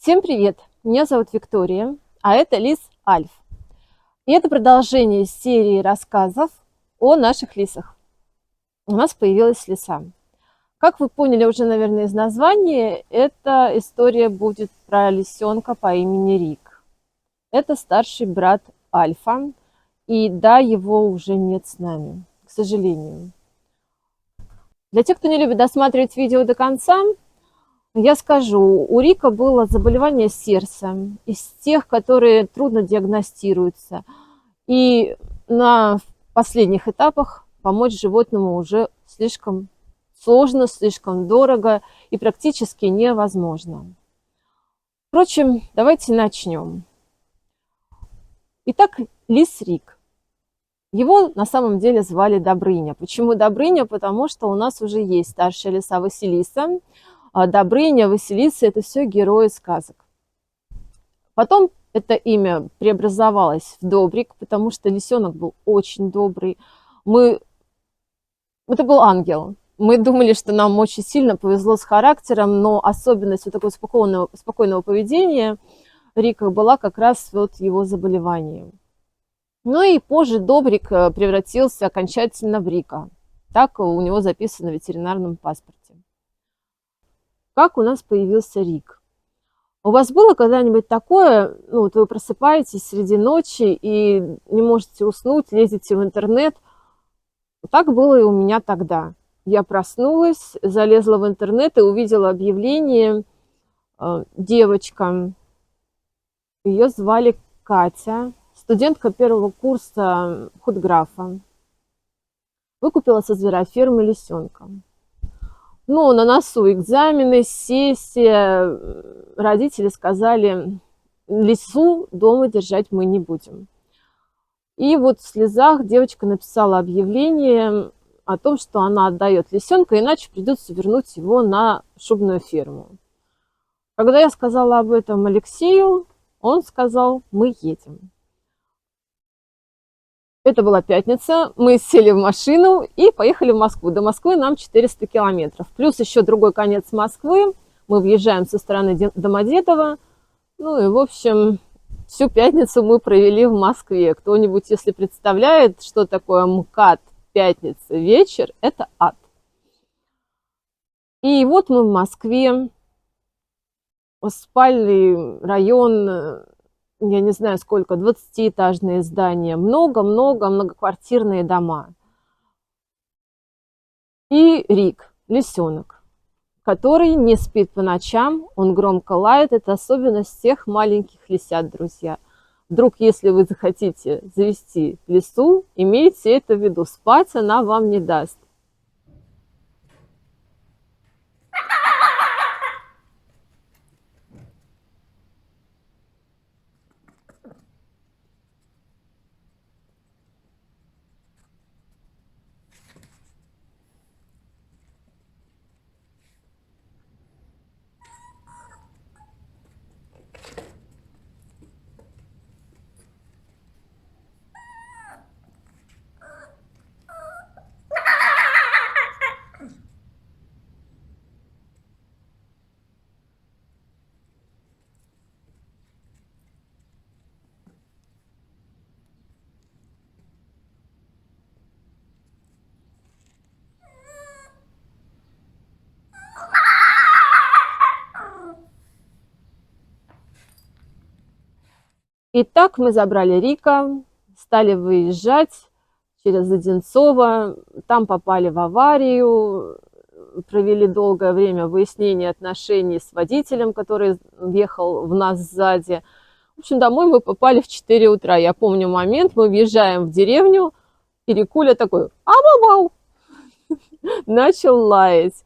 Всем привет! Меня зовут Виктория, а это лис Альф. И это продолжение серии рассказов о наших лисах. У нас появилась лиса. Как вы поняли уже, наверное, из названия, эта история будет про лисенка по имени Рик. Это старший брат Альфа, и да, его уже нет с нами, к сожалению. Для тех, кто не любит досматривать видео до конца, я скажу, у Рика было заболевание сердца, из тех, которые трудно диагностируются. И на последних этапах помочь животному уже слишком сложно, слишком дорого и практически невозможно. Впрочем, давайте начнем. Итак, лис Рик. Его на самом деле звали Добрыня. Почему Добрыня? Потому что у нас уже есть старшая лиса Василиса. Добрыня, Василиса – это все герои сказок. Потом это имя преобразовалось в Добрик, потому что лисенок был очень добрый. Это был ангел. Мы думали, что нам очень сильно повезло с характером, но особенность вот такого спокойного поведения Рика была как раз вот его заболеванием. Ну и позже Добрик превратился окончательно в Рика. Так у него записано в ветеринарном паспорте. Как у нас появился Рик? У вас было когда-нибудь такое, вот вы просыпаетесь среди ночи и не можете уснуть, лезете в интернет? Так было и у меня тогда. Я проснулась, залезла в интернет и увидела объявление. Девочка, ее звали Катя, студентка первого курса худграфа, выкупила со зверофермы лисенка. Ну, на носу экзамены, сессия. Родители сказали, лису дома держать мы не будем. И вот в слезах девочка написала объявление о том, что она отдает лисенка, иначе придется вернуть его на шубную ферму. Когда я сказала об этом Алексею, он сказал, мы едем. Это была пятница, мы сели в машину и поехали в Москву. До Москвы нам 400 километров. Плюс еще другой конец Москвы. Мы въезжаем со стороны Домодедово. Ну и, в общем, всю пятницу мы провели в Москве. Кто-нибудь, если представляет, что такое МКАД, пятница, вечер, это ад. И вот мы в Москве, спальный район, я не знаю сколько, 20-этажные здания, много-много многоквартирные дома. И Рик, лисенок, который не спит по ночам, он громко лает. Это особенность всех маленьких лисят, друзья. Вдруг, если вы захотите завести лису, имейте это в виду, спать она вам не даст. Итак, мы забрали Рика, стали выезжать через Одинцово, там попали в аварию, провели долгое время выяснение отношений с водителем, который ехал в нас сзади. В общем, домой мы попали в 4 утра. Я помню момент, мы въезжаем в деревню, и Рикуля такой «Ау-ау-ау!» начал лаять.